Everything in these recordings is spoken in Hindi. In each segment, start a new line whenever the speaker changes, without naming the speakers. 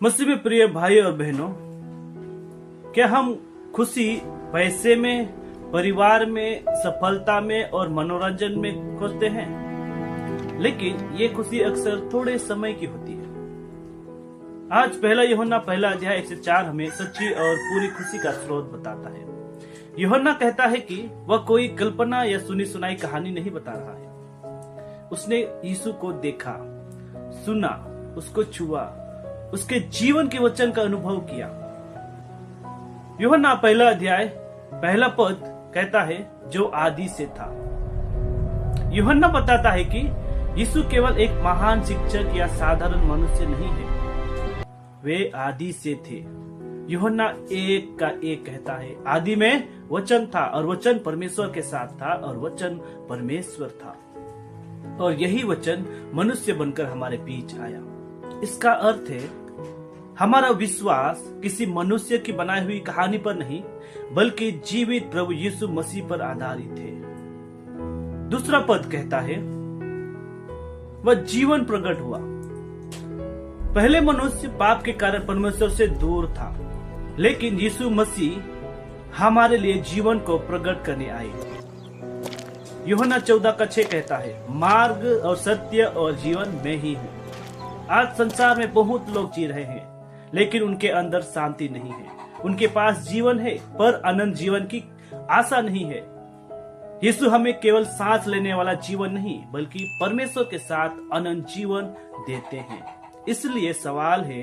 मसीह में प्रिय भाई और बहनों, क्या हम खुशी पैसे में, परिवार में, सफलता में और मनोरंजन में खोजते हैं? लेकिन ये खुशी अक्सर थोड़े समय की होती है। आज पहला यूहन्ना पहला अध्याय 1 से 4 हमें सच्ची और पूरी खुशी का स्रोत बताता है। यूहन्ना कहता है कि वह कोई कल्पना या सुनी सुनाई कहानी नहीं बता रहा है। उसने यीशु को देखा, सुना, उसको छुआ, उसके जीवन के वचन का अनुभव किया। यूहन्ना पहला अध्याय पहला पद कहता है जो आदि से था। यूहन्ना बताता है कि यीशु केवल एक महान शिक्षक या साधारण मनुष्य नहीं है, वे आदि से थे। यूहन्ना 1:1 कहता है, आदि में वचन था और वचन परमेश्वर के साथ था और वचन परमेश्वर था और यही वचन मनुष्य बनकर हमारे बीच आया। इसका अर्थ है हमारा विश्वास किसी मनुष्य की बनाई हुई कहानी पर नहीं, बल्कि जीवित प्रभु यीशु मसीह पर आधारित है। दूसरा पद कहता है वह जीवन प्रकट हुआ। पहले मनुष्य पाप के कारण परमेश्वर से दूर था, लेकिन यीशु मसीह हमारे लिए जीवन को प्रकट करने आए। यूहन्ना 14:6 कहता है, मार्ग और सत्य और जीवन मैं ही हूँ। आज संसार में बहुत लोग जी रहे हैं, लेकिन उनके अंदर शांति नहीं है। उनके पास जीवन है, पर अनंत जीवन की आशा नहीं है। यीशु हमें केवल सांस लेने वाला जीवन नहीं, बल्कि परमेश्वर के साथ अनंत जीवन देते हैं। इसलिए सवाल है,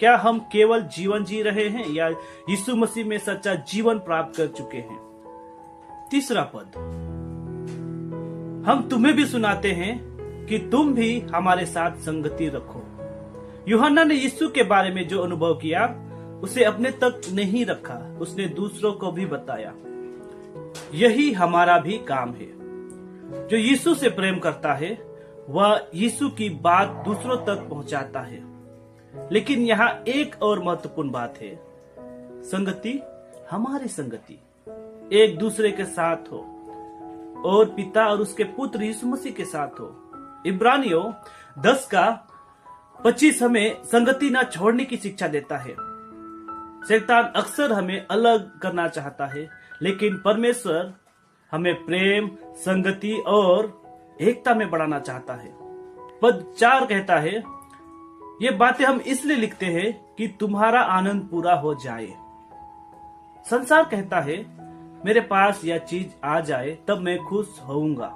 क्या हम केवल जीवन जी रहे हैं या यीशु मसीह में सच्चा जीवन प्राप्त कर चुके हैं? तीसरा पद, हम तुम्हें भी सुनाते हैं कि तुम भी हमारे साथ संगति रखो। यूहन्ना ने यीशु के बारे में जो अनुभव किया उसे अपने तक नहीं रखा, उसने दूसरों को भी बताया। यही हमारा भी काम है। जो यीशु से प्रेम करता है वह यीशु की बात दूसरों तक पहुंचाता है। लेकिन यहाँ एक और महत्वपूर्ण बात है, संगति, हमारी संगति एक दूसरे के साथ हो और पिता और उसके पुत्र यीशु मसीह के साथ हो। इब्रानियों 10:25 हमें संगति न छोड़ने की शिक्षा देता है। शैतान अक्सर हमें अलग करना चाहता है, लेकिन परमेश्वर हमें प्रेम, संगति और एकता में बढ़ाना चाहता है। पद 4 कहता है, ये बातें हम इसलिए लिखते हैं कि तुम्हारा आनंद पूरा हो जाए। संसार कहता है मेरे पास यह चीज आ जाए तब मैं खुश होऊंगा,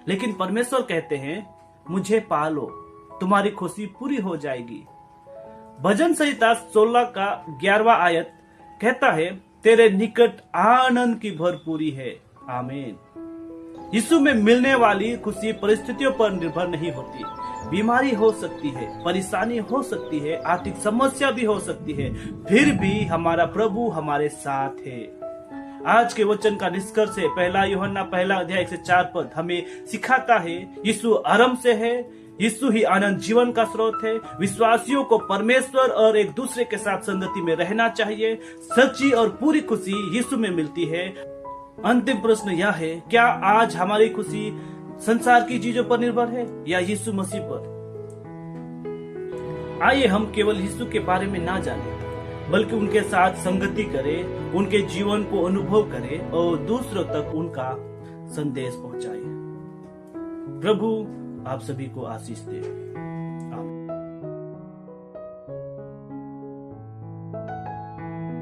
लेकिन परमेश्वर कहते हैं मुझे पालो, तुम्हारी खुशी पूरी हो जाएगी। भजन संहिता 16:11 आयत कहता है, तेरे निकट आनंद की भरपूरी है। आमीन। यीशु में मिलने वाली खुशी परिस्थितियों पर निर्भर नहीं होती। बीमारी हो सकती है, परेशानी हो सकती है, आर्थिक समस्या भी हो सकती है, फिर भी हमारा प्रभु हमारे साथ है। आज के वचन का निष्कर्ष है, पहला यूहन्ना पहला अध्याय 1 से 4 पद हमें सिखाता है यीशु आरंभ से है, यीशु ही आनंद जीवन का स्रोत है। विश्वासियों को परमेश्वर और एक दूसरे के साथ संगति में रहना चाहिए। सच्ची और पूरी खुशी यीशु में मिलती है। अंतिम प्रश्न यह है, क्या आज हमारी खुशी संसार की चीजों पर निर्भर है या यीशु मसीह पर? आइए हम केवल यीशु के बारे में ना जाने, बल्कि उनके साथ संगति करें, उनके जीवन को अनुभव करें और दूसरों तक उनका संदेश पहुंचाएं। प्रभु आप सभी को आशीष दे।